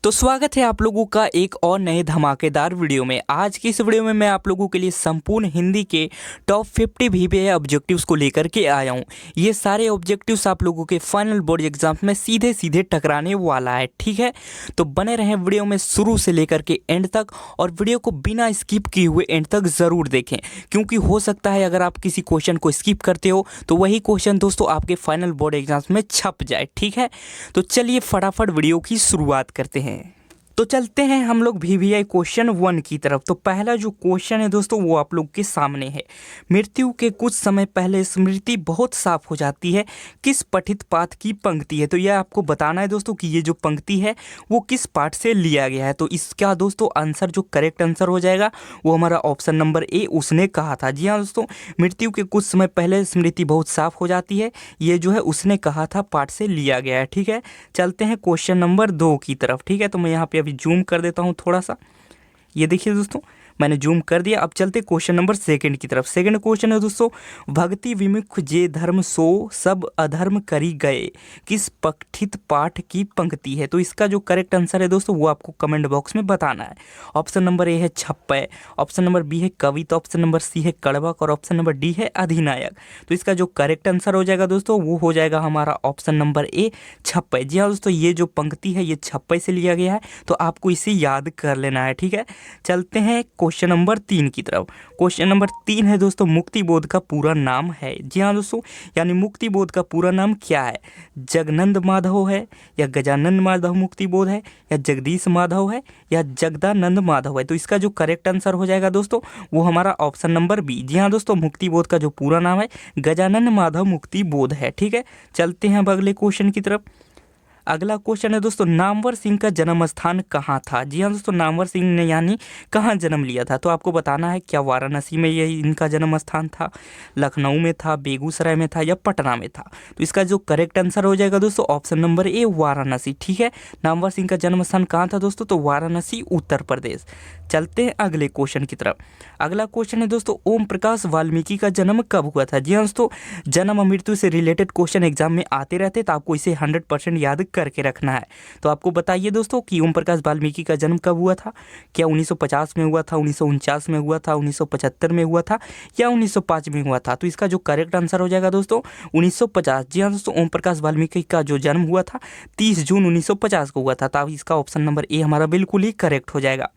तो स्वागत है आप लोगों का एक और नए धमाकेदार वीडियो में। आज की इस वीडियो में मैं आप लोगों के लिए संपूर्ण हिंदी के टॉप 50 वीवीआई ऑब्जेक्टिव्स को लेकर के आया हूं। ये सारे ऑब्जेक्टिव्स आप लोगों के फाइनल बोर्ड एग्जाम में सीधे सीधे टकराने वाला है, ठीक है। तो बने रहें वीडियो में शुरू से लेकर के एंड तक, और वीडियो को बिना स्किप किए हुए एंड तक ज़रूर देखें, क्योंकि हो सकता है अगर आप किसी क्वेश्चन को स्किप करते हो तो वही क्वेश्चन दोस्तों आपके फाइनल बोर्ड एग्जाम्स में छप जाए, ठीक है। तो चलिए फटाफट वीडियो की शुरुआत करते हैं। तो चलते हैं हम लोग वीवीआई क्वेश्चन 1 की तरफ। तो पहला जो क्वेश्चन है दोस्तों वो आप लोग के सामने है। मृत्यु के कुछ समय पहले स्मृति बहुत साफ हो जाती है, किस पठित पाठ की पंक्ति है। तो यह आपको बताना है दोस्तों कि ये जो पंक्ति है वो किस पाठ से लिया गया है। तो इसका दोस्तों आंसर जो करेक्ट आंसर हो जाएगा वो हमारा ऑप्शन नंबर ए, उसने कहा था। जी हाँ दोस्तों, मृत्यु के कुछ समय पहले स्मृति बहुत साफ हो जाती है, ये जो है उसने कहा था पाठ से लिया गया है, ठीक है। चलते हैं क्वेश्चन नंबर 2 की तरफ, ठीक है। तो मैं यहाँ पे जूम कर देता हूं थोड़ा सा, ये देखिए दोस्तों मैंने जूम कर दिया। अब चलते क्वेश्चन नंबर 2 की तरफ। सेकंड क्वेश्चन है दोस्तों, भक्ति विमुख जे धर्म सो सब अधर्म करी गए, किस पठित पाठ की पंक्ति है। तो इसका जो करेक्ट आंसर है दोस्तों वो आपको कमेंट बॉक्स में बताना है। ऑप्शन नंबर ए है छप्पय, ऑप्शन नंबर बी है कविता, ऑप्शन नंबर सी है कड़वक, और ऑप्शन नंबर डी है अधिनायक। तो इसका जो करेक्ट आंसर हो जाएगा दोस्तों वो हो जाएगा हमारा ऑप्शन नंबर ए छप्पय। जी हाँ दोस्तों, ये जो पंक्ति है ये छप्पय से लिया गया है, तो आपको इसे याद कर लेना है, ठीक है। चलते हैं क्वेश्चन नंबर 3 की तरफ। क्वेश्चन नंबर 3 है दोस्तों, मुक्ति बोध का पूरा नाम है। जी हाँ दोस्तों, यानी मुक्ति बोध का पूरा नाम क्या है। जगनंद माधव है, या गजानंद माधव मुक्ति बोध है, या जगदीश माधव है, या जगदानंद माधव है। तो इसका जो करेक्ट आंसर हो जाएगा दोस्तों वो हमारा ऑप्शन नंबर बी। जी हाँ दोस्तों, मुक्ति बोध का जो पूरा नाम है गजानंद माधव मुक्ति बोध है, ठीक है। चलते हैं अब अगले क्वेश्चन की तरफ। अगला क्वेश्चन है दोस्तों, नामवर सिंह का जन्म स्थान कहाँ था। जी हाँ दोस्तों, नामवर सिंह ने यानी कहाँ जन्म लिया था। तो आपको बताना है क्या वाराणसी में ये इनका जन्म स्थान था, लखनऊ में था, बेगूसराय में था, या पटना में था। तो इसका जो करेक्ट आंसर हो जाएगा दोस्तों ऑप्शन नंबर ए वाराणसी, ठीक है। नामवर सिंह का जन्म स्थान कहाँ था दोस्तों, तो वाराणसी उत्तर प्रदेश। चलते हैं अगले क्वेश्चन की तरफ। अगला क्वेश्चन है दोस्तों, ओम प्रकाश वाल्मीकि का जन्म कब हुआ था। जी हाँ दोस्तों, जन्म मृत्यु से रिलेटेड क्वेश्चन एग्जाम में आते रहते, तो आपको इसे 100% याद करके रखना है। तो आपको बताइए दोस्तों कि ओम प्रकाश वाल्मीकि का जन्म कब हुआ था। क्या 1950 में हुआ था, 1949 में हुआ था, 1975 में हुआ था, या 1905 में हुआ था। तो इसका जो करेक्ट आंसर हो जाएगा दोस्तों 1950। जी हाँ दोस्तों, ओम प्रकाश वाल्मीकि का जो जन्म हुआ था 30 जून 1950 को हुआ था। तो इसका ऑप्शन नंबर ए हमारा बिल्कुल ही करेक्ट हो जाएगा।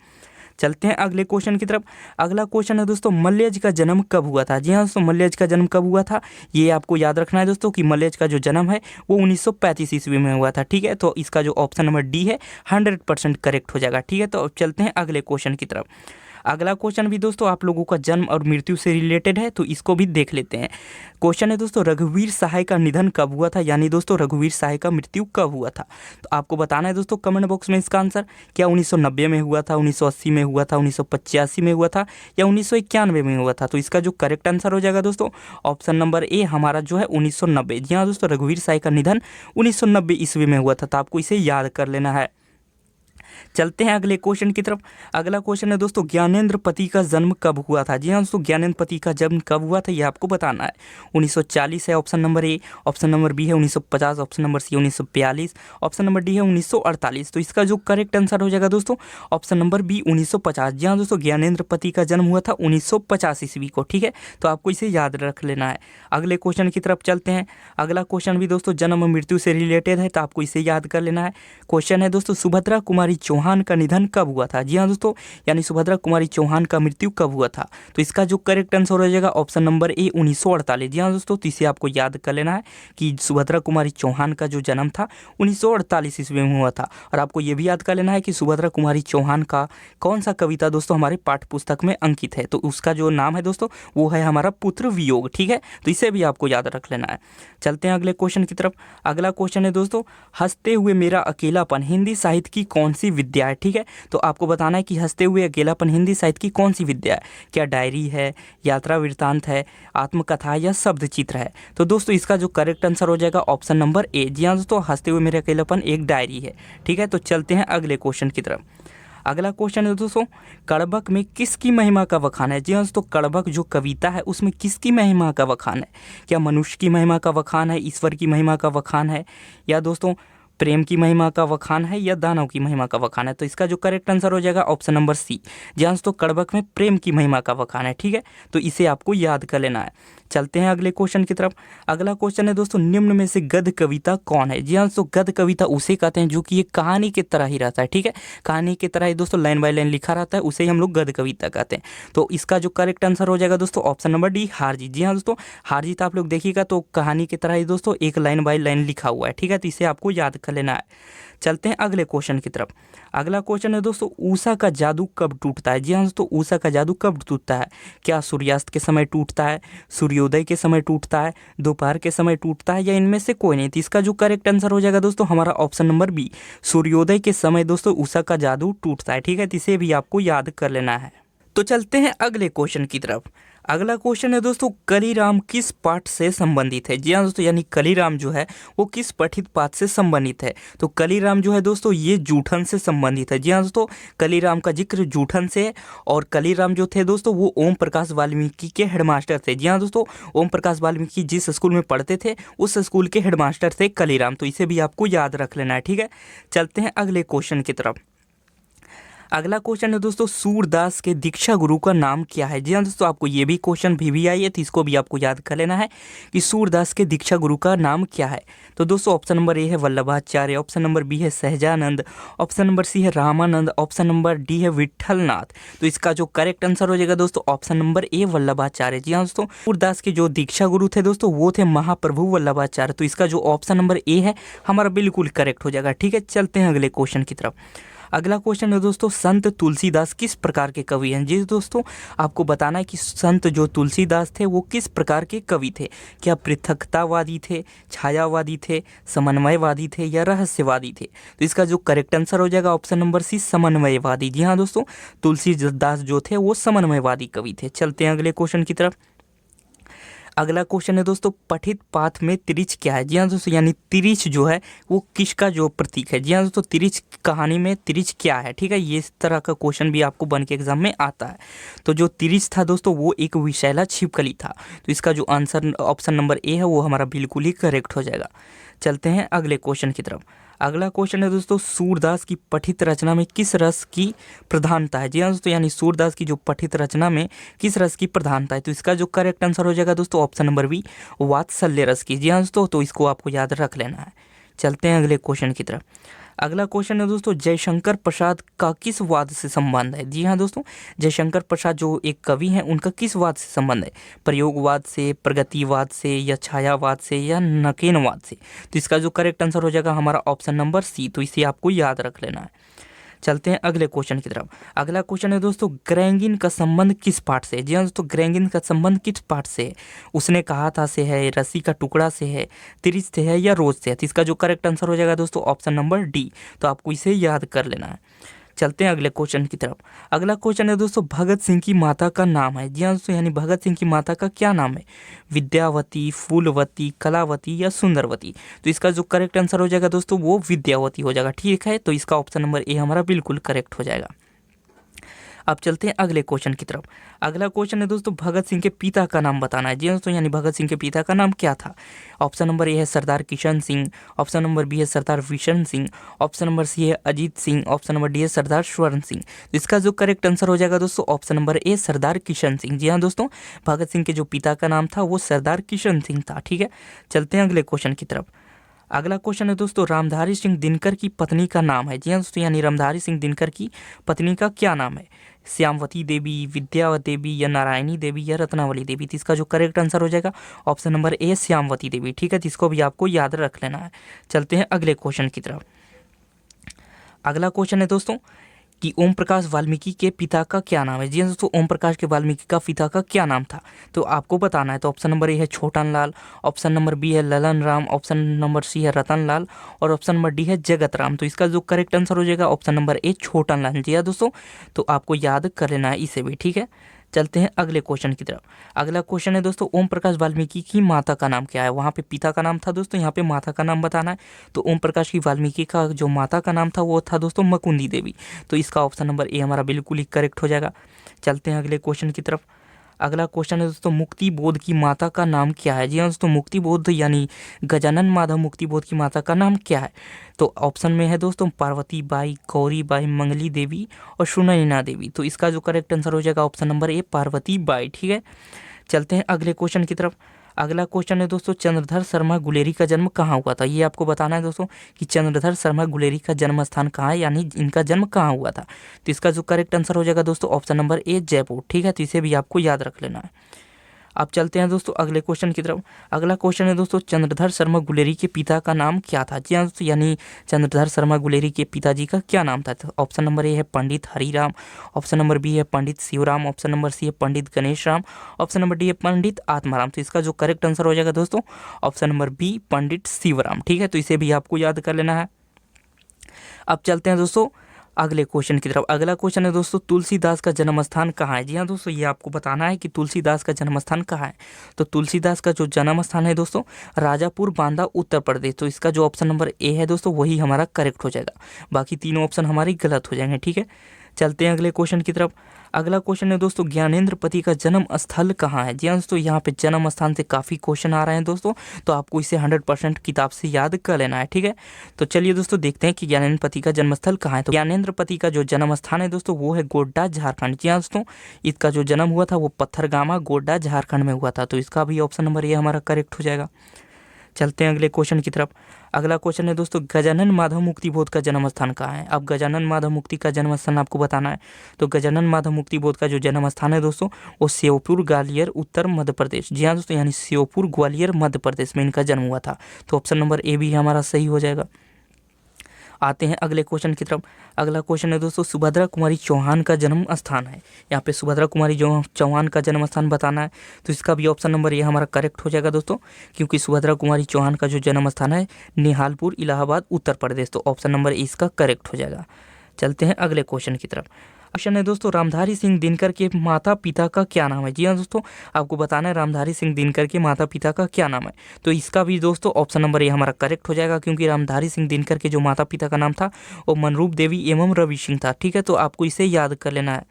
चलते हैं अगले क्वेश्चन की तरफ। अगला क्वेश्चन है दोस्तों, मल्यज का जन्म कब हुआ था। जी हाँ दोस्तों, मल्यज का जन्म कब हुआ था ये आपको याद रखना है दोस्तों कि मल्यज का जो जन्म है वो 1935 ईस्वी में हुआ था, ठीक है। तो इसका जो ऑप्शन नंबर डी है 100% करेक्ट हो जाएगा, ठीक है। तो अब चलते हैं अगले क्वेश्चन की तरफ। अगला क्वेश्चन भी दोस्तों आप लोगों का जन्म और मृत्यु से रिलेटेड है, तो इसको भी देख लेते हैं। क्वेश्चन है दोस्तों, रघुवीर सहाय का निधन कब हुआ था, यानी दोस्तों रघुवीर सहाय का मृत्यु कब हुआ था। तो आपको बताना है दोस्तों कमेंट बॉक्स में इसका आंसर। क्या 1990 में हुआ था, 1980 में हुआ था, 1985 में हुआ था, या 1991 में हुआ था। तो इसका जो करेक्ट आंसर हो जाएगा दोस्तों ऑप्शन नंबर ए हमारा जो है 1990। जी हाँ दोस्तों, रघुवीर सहाय का निधन 1990 ईस्वी में हुआ था, तो आपको इसे याद कर लेना है। चलते हैं अगले क्वेश्चन की तरफ। अगला क्वेश्चन है दोस्तों, ज्ञानेंद्र पति का जन्म कब हुआ था। जी हाँ दोस्तों, ज्ञानेंद्र पति का जन्म कब हुआ था ये आपको बताना है। 1940 है option number A, option number B है 1950, option number C 1942, option number D है 1948। तो इसका जो करेक्ट आंसर हो जाएगा दोस्तों ऑप्शन नंबर बी 1950। जी हाँ दोस्तों, ज्ञानेंद्र पति का जन्म हुआ था 1950 ईस्वी को, ठीक है। तो आपको इसे याद रख लेना है। अगले क्वेश्चन की तरफ चलते हैं। अगला क्वेश्चन भी दोस्तों जन्म मृत्यु से रिलेटेड है, तो आपको इसे याद कर लेना है। क्वेश्चन है दोस्तों, सुभद्रा कुमारी चौहान का निधन कब हुआ था। जी हाँ दोस्तों, यानी सुभद्रा कुमारी चौहान का मृत्यु कब हुआ था। तो इसका जो करेक्ट आंसर हो जाएगा ऑप्शन नंबर ए 1948। जी हाँ दोस्तों, तो इसे आपको याद कर लेना है कि सुभद्रा कुमारी चौहान का जो जन्म था 1948 ईस्वी में हुआ था। और आपको ये भी याद कर लेना है कि सुभद्रा कुमारी चौहान का कौन सा कविता दोस्तों हमारे पाठ्य पुस्तक में अंकित है। तो उसका जो नाम है दोस्तों वो है हमारा पुत्र वियोग, ठीक है। तो इसे भी आपको याद रख लेना है। चलते हैं अगले क्वेश्चन की तरफ। अगला क्वेश्चन है दोस्तों, हंसते हुए मेरा अकेलापन हिंदी साहित्य की कौन सी विद्या है, ठीक है। तो आपको बताना है कि हंसते हुए अकेलापन हिंदी साहित्य की कौन सी विद्या है। क्या डायरी है, यात्रा वृत्तांत है, आत्मकथा, या शब्द चित्र है। तो दोस्तों इसका जो करेक्ट आंसर हो जाएगा ऑप्शन नंबर ए। जी हाँ दोस्तों, हंसते हुए मेरा अकेलापन एक डायरी है, ठीक है। तो चलते हैं अगले क्वेश्चन की तरफ। अगला क्वेश्चन है दोस्तों, कड़बक में किसकी महिमा का बखान है। जी हाँ दोस्तों, कड़बक जो कविता है उसमें किसकी महिमा का बखान है। क्या मनुष्य की महिमा का बखान है, ईश्वर की महिमा का बखान है, या दोस्तों प्रेम की महिमा का वखान है या दानव की महिमा का वखान है? तो इसका जो करेक्ट आंसर हो जाएगा ऑप्शन नंबर सी। जी हाँ दोस्तों, कड़बक में प्रेम की महिमा का वखान है। ठीक है, तो इसे आपको याद कर लेना है। चलते हैं अगले क्वेश्चन की तरफ। अगला क्वेश्चन है दोस्तों, निम्न में से गद्य कविता कौन है? जी हाँ दोस्तों, गद्य कविता उसे कहते हैं जो कि एक कहानी की तरह ही रहता है। ठीक है, कहानी की तरह ही दोस्तों लाइन बाय लाइन लिखा रहता है, उसे ही हम लोग गद्य कविता कहते हैं। तो इसका जो करेक्ट आंसर हो जाएगा दोस्तों ऑप्शन नंबर डी, हार जीत। जी हाँ दोस्तों, हार जीत आप लोग देखिएगा तो कहानी की तरह ही दोस्तों एक लाइन बाय लाइन लिखा हुआ है। ठीक है, तो इसे आपको याद कर लेना है। चलते हैं अगले क्वेश्चन की तरफ। अगला क्वेश्चन है दोस्तों, ऊषा का जादू कब टूटता है? जी हाँ दोस्तों, ऊषा का जादू कब टूटता है? क्या सूर्यास्त के समय टूटता है, सूर्योदय के समय टूटता है, दोपहर के समय टूटता है, या इनमें से कोई नहीं? तो इसका जो करेक्ट आंसर हो जाएगा दोस्तों हमारा ऑप्शन नंबर बी, सूर्योदय के समय दोस्तों ऊषा का जादू टूटता है। ठीक है, तो इसे भी आपको याद कर लेना है। तो चलते हैं अगले क्वेश्चन की तरफ। अगला क्वेश्चन है दोस्तों, कलीराम किस पाठ से संबंधित है? जी हाँ दोस्तों, यानी कलीराम जो है वो किस पठित पाठ से संबंधित है? तो कलीराम जो है दोस्तों ये जूठन से संबंधित है। जी हाँ दोस्तों, कलीराम का जिक्र जूठन से है। और कलीराम जो थे दोस्तों वो ओम प्रकाश वाल्मीकि के हेडमास्टर थे। जी हाँ दोस्तों, ओम प्रकाश वाल्मीकि जिस स्कूल में पढ़ते थे उस स्कूल के हेडमास्टर थे कलीराम। तो इसे भी आपको याद रख लेना है। ठीक है, चलते हैं अगले क्वेश्चन की तरफ। अगला क्वेश्चन है दोस्तों, सूरदास के दीक्षा गुरु का नाम क्या है? जी हाँ दोस्तों, आपको ये भी क्वेश्चन भी आई है तो इसको भी आपको याद कर लेना है कि सूरदास के दीक्षा गुरु का नाम क्या है। तो दोस्तों ऑप्शन नंबर ए है वल्लभाचार्य, ऑप्शन नंबर बी है सहजानंद, ऑप्शन नंबर सी है रामानंद, ऑप्शन नंबर डी है विठलनाथ। तो इसका जो करेक्ट आंसर हो जाएगा दोस्तों ऑप्शन नंबर ए वल्लभाचार्य। जी हाँ दोस्तों, सूरदास के जो दीक्षा गुरु थे दोस्तों वो थे महाप्रभु वल्लभाचार्य। तो इसका जो ऑप्शन नंबर ए है हमारा बिल्कुल करेक्ट हो जाएगा। ठीक है, चलते हैं अगले क्वेश्चन की तरफ। अगला क्वेश्चन है दोस्तों, संत तुलसीदास किस प्रकार के कवि हैं? जी दोस्तों, आपको बताना है कि संत जो तुलसीदास थे वो किस प्रकार के कवि थे। क्या पृथकतावादी थे, छायावादी थे, समन्वयवादी थे, या रहस्यवादी थे? तो इसका जो करेक्ट आंसर हो जाएगा ऑप्शन नंबर सी, समन्वयवादी। जी हाँ दोस्तों, तुलसीदास जो थे वो समन्वयवादी कवि थे। चलते हैं अगले क्वेश्चन की तरफ। अगला क्वेश्चन है दोस्तों, पठित पाठ में तिरिच क्या है? जी हाँ दोस्तों, यानी तिरिच जो है वो किसका जो प्रतीक है? जी हाँ दोस्तों, तिरिच कहानी में तिरिच क्या है? ठीक है, ये इस तरह का क्वेश्चन भी आपको बन के एग्जाम में आता है। तो जो तिरिच था दोस्तों वो एक विषैला छिपकली था। तो इसका जो आंसर ऑप्शन नंबर ए है वो हमारा बिल्कुल ही करेक्ट हो जाएगा। चलते हैं अगले क्वेश्चन की तरफ। अगला क्वेश्चन है दोस्तों, सूरदास की पठित रचना में किस रस की प्रधानता है? जी हाँ दोस्तों, यानी सूरदास की जो पठित रचना में किस रस की प्रधानता है? तो इसका जो करेक्ट आंसर हो जाएगा दोस्तों ऑप्शन नंबर बी, वात्सल्य रस की। जी हाँ दोस्तों, तो इसको आपको याद रख लेना है। चलते हैं अगले क्वेश्चन की तरफ। अगला क्वेश्चन है दोस्तों, जयशंकर प्रसाद का किस वाद से संबंध है? जी हाँ दोस्तों, जयशंकर प्रसाद जो एक कवि हैं उनका किस वाद से संबंध है? प्रयोगवाद से, प्रगतिवाद से, या छायावाद से, या नकेनवाद से? तो इसका जो करेक्ट आंसर हो जाएगा हमारा ऑप्शन नंबर सी। तो इसे आपको याद रख लेना है। चलते हैं अगले क्वेश्चन की तरफ। अगला क्वेश्चन है दोस्तों, ग्रैंगिन का संबंध किस पाठ से है? जी हाँ दोस्तों, ग्रैंगिन का संबंध किस पाठ से है? उसने कहा था से है, रस्सी का टुकड़ा से है, तिरिच से है, या रोज से है? तो इसका जो करेक्ट आंसर हो जाएगा दोस्तों ऑप्शन नंबर डी। तो आपको इसे याद कर लेना है। चलते हैं अगले क्वेश्चन की तरफ। अगला क्वेश्चन है दोस्तों, भगत सिंह की माता का नाम है? जी हाँ दोस्तों, यानी भगत सिंह की माता का क्या नाम है? विद्यावती, फूलवती, कलावती, या सुंदरवती? तो इसका जो करेक्ट आंसर हो जाएगा दोस्तों वो विद्यावती हो जाएगा। ठीक है, तो इसका ऑप्शन नंबर ए हमारा बिल्कुल करेक्ट हो जाएगा। अब चलते हैं अगले क्वेश्चन की तरफ। अगला क्वेश्चन है दोस्तों, भगत सिंह के पिता का नाम बताना है। जी दोस्तों, यानी भगत सिंह के पिता का नाम क्या था? ऑप्शन नंबर ए है Sardar Kishan Singh, option number B है Sardar Vishan Singh, option number C है Ajit Singh, option number D है सरदार स्वर्ण सिंह। तो इसका जो करेक्ट आंसर हो जाएगा दोस्तों ऑप्शन नंबर ए, सरदार किशन सिंह। जी हाँ दोस्तों, भगत सिंह के जो पिता का नाम था वो सरदार किशन सिंह था। ठीक है, चलते हैं अगले क्वेश्चन की तरफ। अगला क्वेश्चन है दोस्तों, रामधारी सिंह दिनकर की पत्नी का नाम है? जी हाँ दोस्तों, यानी रामधारी सिंह दिनकर की पत्नी का क्या नाम है? श्यामवती देवी, विद्यावती देवी, या नारायणी देवी, या रत्नावली देवी? तो इसका जो करेक्ट आंसर हो जाएगा ऑप्शन नंबर ए, श्यामवती देवी। ठीक है, जिसको भी आपको याद रख लेना है। चलते हैं अगले क्वेश्चन की तरफ। अगला क्वेश्चन है दोस्तों कि ओम प्रकाश वाल्मीकि के पिता का क्या नाम है? जी दोस्तों, ओम प्रकाश के वाल्मीकि का पिता का क्या नाम था? तो आपको बताना है। तो ऑप्शन नंबर ए है छोटन लाल, ऑप्शन नंबर बी है Lalan Ram, option number C है रतन लाल, और ऑप्शन नंबर डी है जगत राम। तो इसका जो करेक्ट आंसर हो जाएगा ऑप्शन नंबर ए, छोटन लाल। जी हाँ दोस्तों, तो आपको याद कर लेना है इसे भी। ठीक है, चलते हैं अगले क्वेश्चन की तरफ। अगला क्वेश्चन है दोस्तों, ओम प्रकाश वाल्मीकि की माता का नाम क्या है? वहाँ पे पिता का नाम था दोस्तों, यहाँ पे माता का नाम बताना है। तो ओम प्रकाश की वाल्मीकि का जो माता का नाम था वो था दोस्तों मुकुंदी देवी। तो इसका ऑप्शन नंबर ए हमारा बिल्कुल ही करेक्ट हो जाएगा। चलते हैं अगले क्वेश्चन की तरफ। अगला क्वेश्चन है दोस्तों, मुक्ति बोध की माता का नाम क्या है? जी हाँ दोस्तों, मुक्ति बोध यानी गजानन माधव मुक्ति बोध की माता का नाम क्या है? तो ऑप्शन में है दोस्तों पार्वती बाई, गौरी बाई, मंगली देवी और सुनैना देवी। तो इसका जो करेक्ट आंसर हो जाएगा option number A, Parvati by. ठीक है, चलते हैं अगले क्वेश्चन की तरफ। अगला क्वेश्चन है दोस्तों, चंद्रधर शर्मा गुलेरी का जन्म कहाँ हुआ था? ये आपको बताना है दोस्तों कि चंद्रधर शर्मा गुलेरी का जन्म स्थान कहाँ है, यानी इनका जन्म कहाँ हुआ था। तो इसका जो करेक्ट आंसर हो जाएगा दोस्तों ऑप्शन नंबर ए, जयपुर। ठीक है, तो इसे भी आपको याद रख लेना है। अब चलते हैं दोस्तों अगले क्वेश्चन की तरफ। अगला क्वेश्चन है दोस्तों, चंद्रधर शर्मा गुलेरी के पिता का नाम क्या था? जी हाँ दोस्तों, यानी चंद्रधर शर्मा गुलेरी के पिताजी का क्या नाम था? तो ऑप्शन नंबर ए है Pandit Hariram, option number B है Pandit Shivram, option number C है Pandit Ganesh Ram, option number D है पंडित आत्माराम। तो इसका जो करेक्ट आंसर हो जाएगा दोस्तों ऑप्शन नंबर बी, पंडित शिवराम। ठीक है, तो इसे भी आपको याद कर लेना है। अब चलते हैं दोस्तों अगले क्वेश्चन की तरफ। अगला क्वेश्चन है दोस्तों, तुलसीदास का जन्म स्थान कहाँ है? जी हाँ दोस्तों, ये आपको बताना है कि तुलसीदास का जन्म स्थान कहाँ है। तो तुलसीदास का जो जन्म स्थान है दोस्तों राजापुर, बांदा, उत्तर प्रदेश। तो इसका जो ऑप्शन नंबर ए है दोस्तों वही हमारा करेक्ट हो जाएगा, बाकी तीनों ऑप्शन हमारी गलत हो जाएंगे। ठीक है, चलते हैं अगले क्वेश्चन की तरफ। अगला क्वेश्चन है दोस्तों, ज्ञानेंद्र पति का जन्म स्थल कहाँ है? जी हाँ दोस्तों, यहाँ पे जन्म स्थान से काफ़ी क्वेश्चन आ रहे हैं दोस्तों, तो आपको इसे 100% किताब से याद कर लेना है। ठीक है, तो चलिए दोस्तों देखते हैं कि ज्ञानेंद्र पति का जन्म स्थल कहाँ है। तो ज्ञानेंद्र पति का जो जन्म स्थान है दोस्तों वो है गोड्डा, झारखंड। जी हाँ दोस्तों, इसका जो जन्म हुआ था वो पत्थरगामा, गोड्डा, झारखंड में हुआ था। तो इसका भी ऑप्शन नंबर ए हमारा करेक्ट हो जाएगा। चलते हैं अगले क्वेश्चन की तरफ। अगला क्वेश्चन है दोस्तों, गजानन माधव मुक्ति बोध का जन्म स्थान कहाँ है? अब गजानन माधव मुक्ति का जन्म स्थान आपको बताना है। तो गजानन माधव मुक्ति बोध का जो जन्म स्थान है दोस्तों वो श्योपुर, ग्वालियर, उत्तर मध्य प्रदेश। जी हाँ दोस्तों, यानी श्योपुर, ग्वालियर, मध्य प्रदेश में इनका जन्म हुआ था। तो ऑप्शन नंबर ए भी हमारा सही हो जाएगा। आते हैं अगले क्वेश्चन की तरफ। अगला क्वेश्चन है दोस्तों, सुभद्रा कुमारी चौहान का जन्म स्थान है। यहाँ पे सुभद्रा कुमारी जो चौहान का जन्म स्थान बताना है। तो इसका भी ऑप्शन नंबर ये हमारा करेक्ट हो जाएगा दोस्तों, क्योंकि सुभद्रा कुमारी चौहान का जो जन्म स्थान है निहालपुर, इलाहाबाद, उत्तर प्रदेश। तो ऑप्शन नंबर इसका करेक्ट हो जाएगा। चलते हैं अगले क्वेश्चन की तरफ। क्वेश्चन है दोस्तों, रामधारी सिंह दिनकर के माता पिता का क्या नाम है? जी हाँ दोस्तों, आपको बताना है रामधारी सिंह दिनकर के माता पिता का क्या नाम है। तो इसका भी दोस्तों ऑप्शन नंबर ये हमारा करेक्ट हो जाएगा, क्योंकि रामधारी सिंह दिनकर के जो माता पिता का नाम था वो मनरूप देवी एवं रवि सिंह था। ठीक है, तो आपको इसे याद कर लेना है।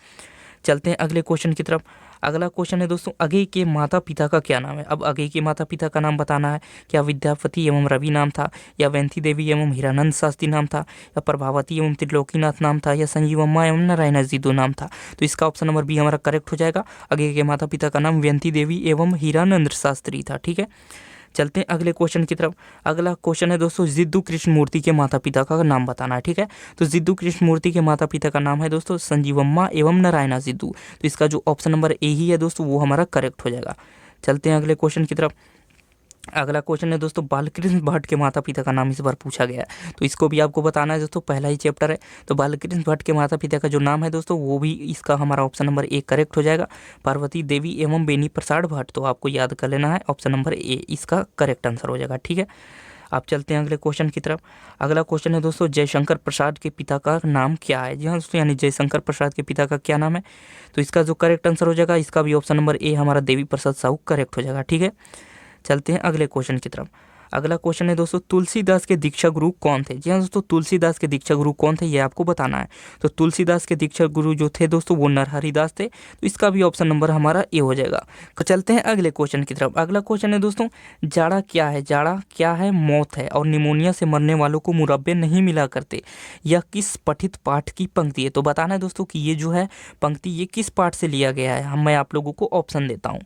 चलते हैं अगले क्वेश्चन की तरफ। अगला क्वेश्चन है दोस्तों, अघई के माता पिता का क्या नाम है? अब अघई के माता पिता का नाम बताना है। क्या विद्यापति एवं रवि नाम था, या वैंथी देवी एवं हीरानंद शास्त्री नाम था, या प्रभावती एवं त्रिलोकीनाथ नाम था, या संजीवम्मा एवं नारायण जीदो नाम था? तो इसका ऑप्शन नंबर बी हमारा करेक्ट हो जाएगा। अघई के माता पिता का नाम वैंथी देवी एवं हीरानंद शास्त्री था। ठीक है, चलते हैं अगले क्वेश्चन की तरफ। अगला क्वेश्चन है दोस्तों, जिद्दू कृष्ण मूर्ति के माता पिता का नाम बताना है। ठीक है, तो जिद्दू कृष्ण मूर्ति के माता पिता का नाम है दोस्तों संजीवम्मा एवं नारायणा जिद्दू। तो इसका जो ऑप्शन नंबर ए ही है दोस्तों वो हमारा करेक्ट हो जाएगा। चलते हैं अगले क्वेश्चन की तरफ। अगला क्वेश्चन है दोस्तों, बालकृष्ण भट्ट के माता पिता का नाम इस बार पूछा गया है। तो इसको भी आपको बताना है दोस्तों, पहला ही चैप्टर है। तो बालकृष्ण भट्ट के माता पिता का जो नाम है दोस्तों वो भी इसका हमारा ऑप्शन नंबर ए करेक्ट हो जाएगा, पार्वती देवी एवं बेनी प्रसाद भट्ट। तो आपको याद कर लेना है, ऑप्शन नंबर ए इसका करेक्ट आंसर हो जाएगा। ठीक है, आप चलते हैं अगले क्वेश्चन की तरफ। अगला क्वेश्चन है दोस्तों, जयशंकर प्रसाद के पिता का नाम क्या है? जी हाँ दोस्तों, यानी जयशंकर प्रसाद के पिता का क्या नाम है? तो इसका जो करेक्ट आंसर हो जाएगा, इसका भी ऑप्शन नंबर ए हमारा देवी प्रसाद साहू करेक्ट हो जाएगा। ठीक है, चलते हैं अगले क्वेश्चन की तरफ। अगला क्वेश्चन है दोस्तों, तुलसीदास के दीक्षा गुरु कौन थे? जी हाँ दोस्तों, तुलसीदास के दीक्षा गुरु कौन थे ये आपको बताना है। तो तुलसीदास के दीक्षा गुरु जो थे दोस्तों वो नरहरि दास थे। तो इसका भी ऑप्शन नंबर हमारा ए हो जाएगा। तो चलते हैं अगले क्वेश्चन की तरफ। अगला क्वेश्चन है दोस्तों, जाड़ा क्या है? जाड़ा क्या है? मौत है, और निमोनिया से मरने वालों को मुरब्बे नहीं मिला करते। यह किस पठित पाठ की पंक्ति है? तो बताना है दोस्तों कि ये जो है पंक्ति ये किस पाठ से लिया गया है। मैं आप लोगों को ऑप्शन देता हूँ।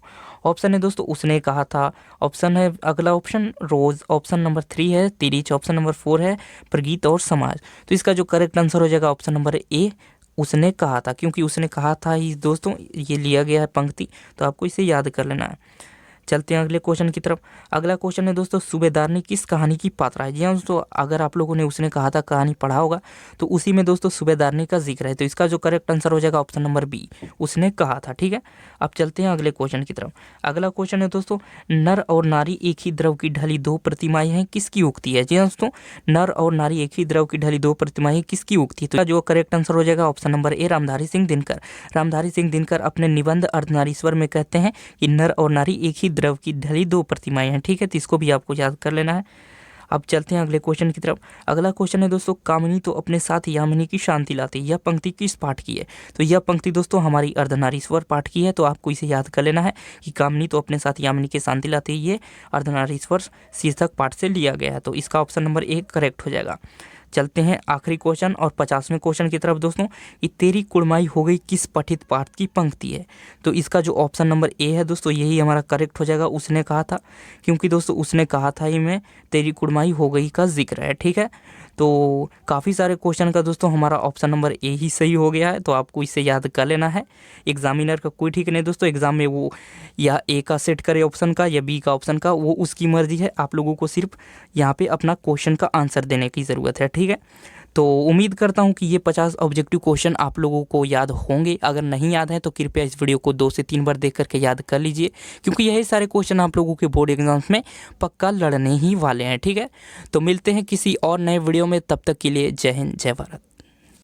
ऑप्शन है दोस्तों, उसने कहा था। ऑप्शन है अगला ऑप्शन रोज, ऑप्शन नंबर 3 है तिरिच, ऑप्शन नंबर 4 है प्रगीत और समाज। तो इसका जो करेक्ट आंसर हो जाएगा ऑप्शन नंबर ए, उसने कहा था, क्योंकि उसने कहा था ही दोस्तों ये लिया गया है पंक्ति। तो आपको इसे याद कर लेना है। चलते हैं अगले क्वेश्चन की तरफ। अगला क्वेश्चन है दोस्तों, सूबेदारनी किस कहानी की पात्रा है? जी हाँ दोस्तों, अगर आप लोगों ने उसने कहा था कहानी पढ़ा होगा तो उसी में दोस्तों सूबेदारनी का जिक्र है। तो इसका जो करेक्ट आंसर हो जाएगा ऑप्शन नंबर बी, उसने कहा था। ठीक है, अब चलते हैं अगले क्वेश्चन की तरफ। अगला क्वेश्चन है दोस्तों, नर और नारी एक ही द्रव की ढली दो प्रतिमाएं हैं, किसकी उक्ति है? जी हाँ दोस्तों, नर और नारी एक ही द्रव की ढली दो प्रतिमाएं किसकी उक्ति है? तो जो करेक्ट आंसर हो जाएगा ऑप्शन नंबर ए, रामधारी सिंह दिनकर। रामधारी सिंह दिनकर अपने निबंध अर्धनारीश्वर में कहते हैं कि नर और नारी एक ही द्रव की ढली दो प्रतिमाएं हैं। ठीक है, तो इसको भी आपको याद कर लेना है। अब चलते हैं अगले क्वेश्चन की तरफ। अगला क्वेश्चन है दोस्तों, कामिनी तो अपने साथ यामिनी की शांति लाती। यह पंक्ति किस पाठ की है? तो यह पंक्ति दोस्तों हमारी अर्धनारीश्वर पाठ की है। तो आपको इसे याद कर लेना है कि कामिनी तो अपने साथ यामिनी की शांति लाती, ये अर्धनारीश्वर शीर्षक पाठ से लिया गया है। तो इसका ऑप्शन नंबर 1 करेक्ट हो जाएगा। चलते हैं आखिरी क्वेश्चन और 50वें क्वेश्चन की तरफ दोस्तों, कि तेरी कुड़माई हो गई किस पठित पाठ की पंक्ति है? तो इसका जो ऑप्शन नंबर ए है दोस्तों, यही हमारा करेक्ट हो जाएगा। उसने कहा था, क्योंकि दोस्तों उसने कहा था ही में तेरी कुड़माई हो गई का जिक्र है। ठीक है, तो काफ़ी सारे क्वेश्चन का दोस्तों हमारा ऑप्शन नंबर ए ही सही हो गया है। तो आपको इसे याद कर लेना है। एग्जामिनर का कोई ठीक नहीं दोस्तों, एग्जाम में वो या ए का सेट करे ऑप्शन का या बी का ऑप्शन का, वो उसकी मर्जी है। आप लोगों को सिर्फ यहाँ पे अपना क्वेश्चन का आंसर देने की ज़रूरत है। ठीक है, तो उम्मीद करता हूँ कि ये 50 ऑब्जेक्टिव क्वेश्चन आप लोगों को याद होंगे। अगर नहीं याद है तो कृपया इस वीडियो को 2 से 3 बार देख करके याद कर लीजिए, क्योंकि यही सारे क्वेश्चन आप लोगों के बोर्ड एग्जाम्स में पक्का लड़ने ही वाले हैं। ठीक है, तो मिलते हैं किसी और नए वीडियो में, तब तक के लिए जय हिंद जय भारत।